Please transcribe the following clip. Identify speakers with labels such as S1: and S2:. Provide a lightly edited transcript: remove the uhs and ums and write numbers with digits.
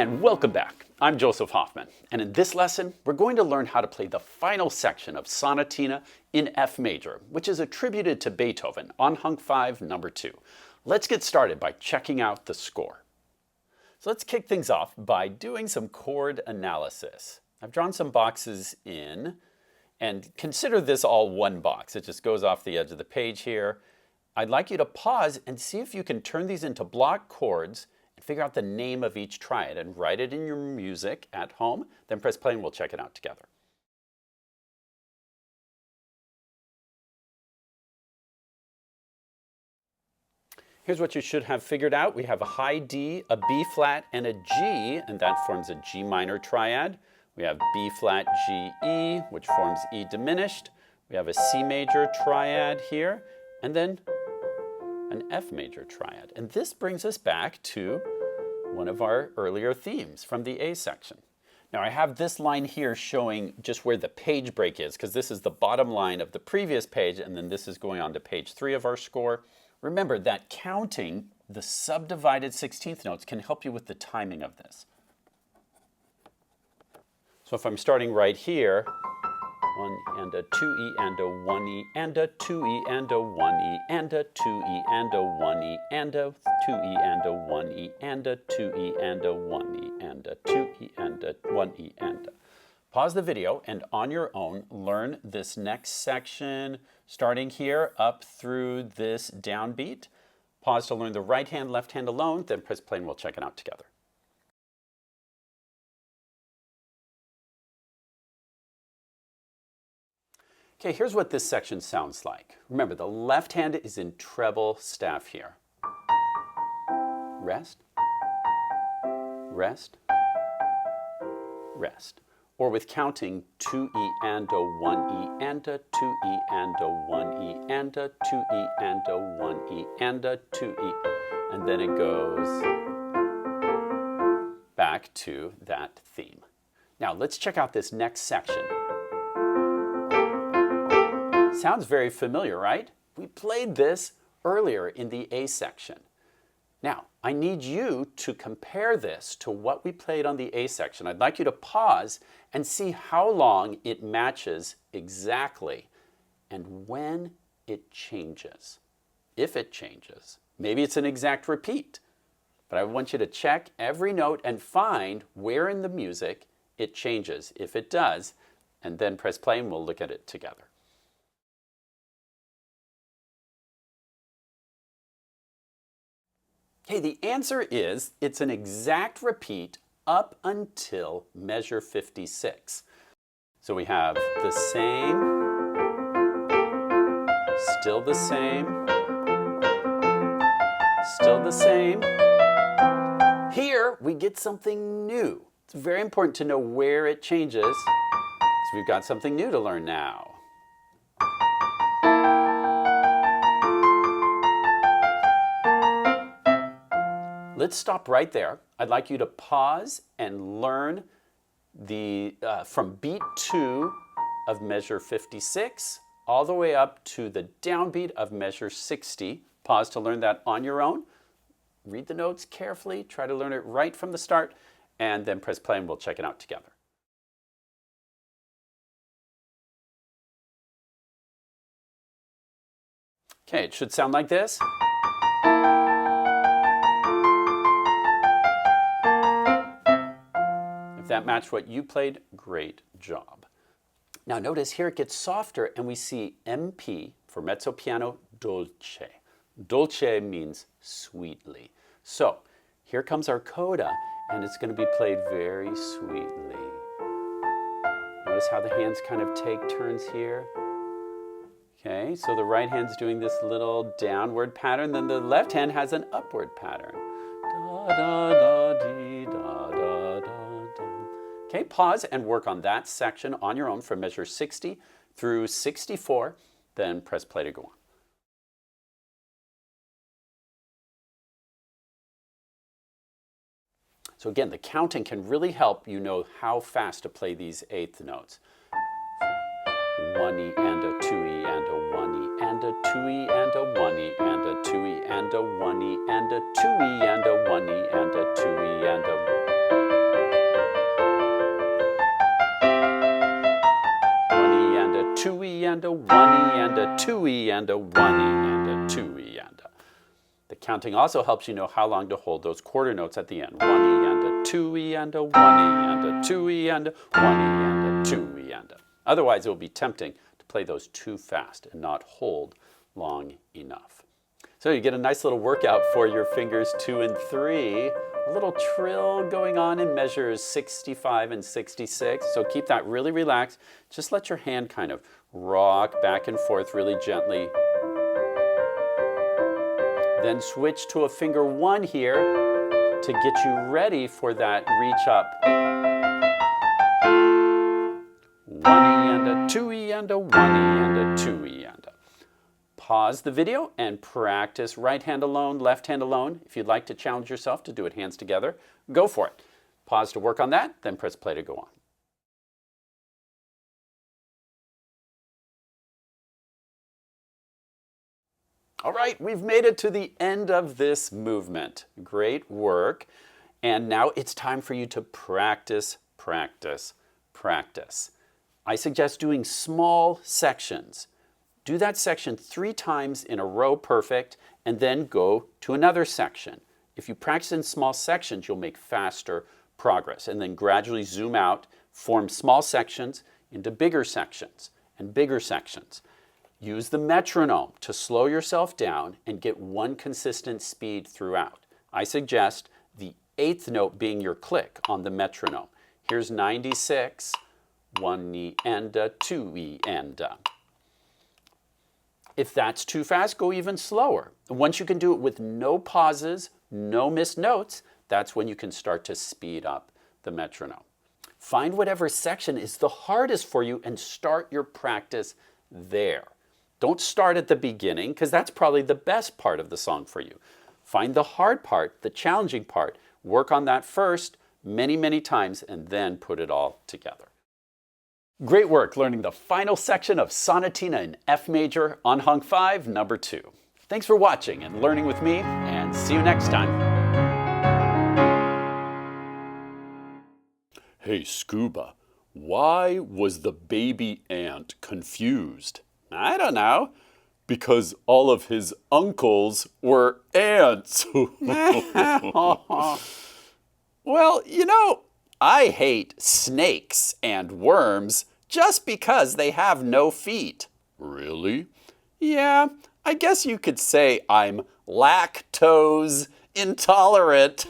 S1: And welcome back. I'm Joseph Hoffman, and in this lesson, we're going to learn how to play the final section of Sonatina in F major, which is attributed to Beethoven on Hunk 5, number 2. Let's get started by checking out the score. So let's kick things off by doing some chord analysis. I've drawn some boxes in, and consider this all one box. It just goes off the edge of the page here. I'd like you to pause and see if you can turn these into block chords and figure out the name of each triad and write it in your music at home. Then press play and we'll check it out together. Here's what you should have figured out. We have a high D, a B flat, and a G, and that forms a G minor triad. We have B flat, G, E, which forms E diminished. We have a C major triad here, and then an F major triad. And this brings us back to one of our earlier themes from the A section. Now I have this line here showing just where the page break is, because this is the bottom line of the previous page, and then this is going on to page 3 of our score. Remember that counting the subdivided 16th notes can help you with the timing of this. So if I'm starting right here, 1 and a 2E and a 1E and a 2E and a 1E and a 2E and a 1E and a 2E and a 1E and a 2E and a 1E and a 2E and a 1E and a. Pause the video and on your own learn this next section starting here up through this downbeat. Pause to learn the right hand, left hand alone, then press play and we'll check it out together. Okay, here's what this section sounds like. Remember, the left hand is in treble staff here. Rest, rest, rest. Or with counting 2E and a 1E and a 2E and a 1E and a 2E and a 1E and a 2E. And then it goes back to that theme. Now let's check out this next section. Sounds very familiar, right? We played this earlier in the A section. Now, I need you to compare this to what we played on the A section. I'd like you to pause and see how long it matches exactly and when it changes. If it changes. Maybe it's an exact repeat, but I want you to check every note and find where in the music it changes. If it does, and then press play and we'll look at it together. Okay, the answer is it's an exact repeat up until measure 56. So we have the same, still the same, still the same. Here we get something new. It's very important to know where it changes, because we've got something new to learn now. Let's stop right there. I'd like you to pause and learn from beat 2 of measure 56 all the way up to the downbeat of measure 60. Pause to learn that on your own. Read the notes carefully. Try to learn it right from the start, and then press play and we'll check it out together. Okay, it should sound like this. If that matched what you played, great job. Now notice here it gets softer and we see MP for mezzo piano dolce. Dolce means sweetly. So here comes our coda and it's going to be played very sweetly. Notice how the hands kind of take turns here. Okay, so the right hand's doing this little downward pattern, then the left hand has an upward pattern. Da, da, da, dee, da, da, da, da. Okay, pause and work on that section on your own from measure 60 through 64, then press play to go on. So again, the counting can really help you know how fast to play these eighth notes. 1E and a 2E and a 1E and a 2E and a 1E and a 2E and a 1E and a 2E and a 1E and a 2E and a 2E and a 1E and a 2E and a 1E and a 2E and a. The counting also helps you know how long to hold those quarter notes at the end. 1E and a 2E and a 1E and a 2E and a 1E and a 2E and a. Otherwise, it will be tempting to play those too fast and not hold long enough. So you get a nice little workout for your fingers 2 and 3. A little trill going on in measures 65 and 66. So keep that really relaxed. Just let your hand kind of rock back and forth really gently. Then switch to a finger 1 here to get you ready for that reach up. 1E and a 2E and a 1E and a 2E and a. Pause the video and practice right hand alone, left hand alone. If you'd like to challenge yourself to do it hands together, go for it. Pause to work on that, then press play to go on. All right, we've made it to the end of this movement. Great work. And now it's time for you to practice, practice, practice. I suggest doing small sections. Do that section 3 times in a row perfect, and then go to another section. If you practice in small sections, you'll make faster progress. And then gradually zoom out, form small sections into bigger sections and bigger sections. Use the metronome to slow yourself down and get one consistent speed throughout. I suggest the 8th note being your click on the metronome. Here's 96, 1E and a 2E and a. If that's too fast, go even slower. And once you can do it with no pauses, no missed notes, that's when you can start to speed up the metronome. Find whatever section is the hardest for you and start your practice there. Don't start at the beginning, because that's probably the best part of the song for you. Find the hard part, the challenging part. Work on that first, many, many times, and then put it all together. Great work learning the final section of Sonatina in F major on Hung 5, number 2. Thanks for watching and learning with me, and see you next time. Hey, Scuba, why was the baby ant confused? I don't know. Because all of his uncles were ants. Well, you know, I hate snakes and worms just because they have no feet. Really? Yeah, I guess you could say I'm lactose intolerant.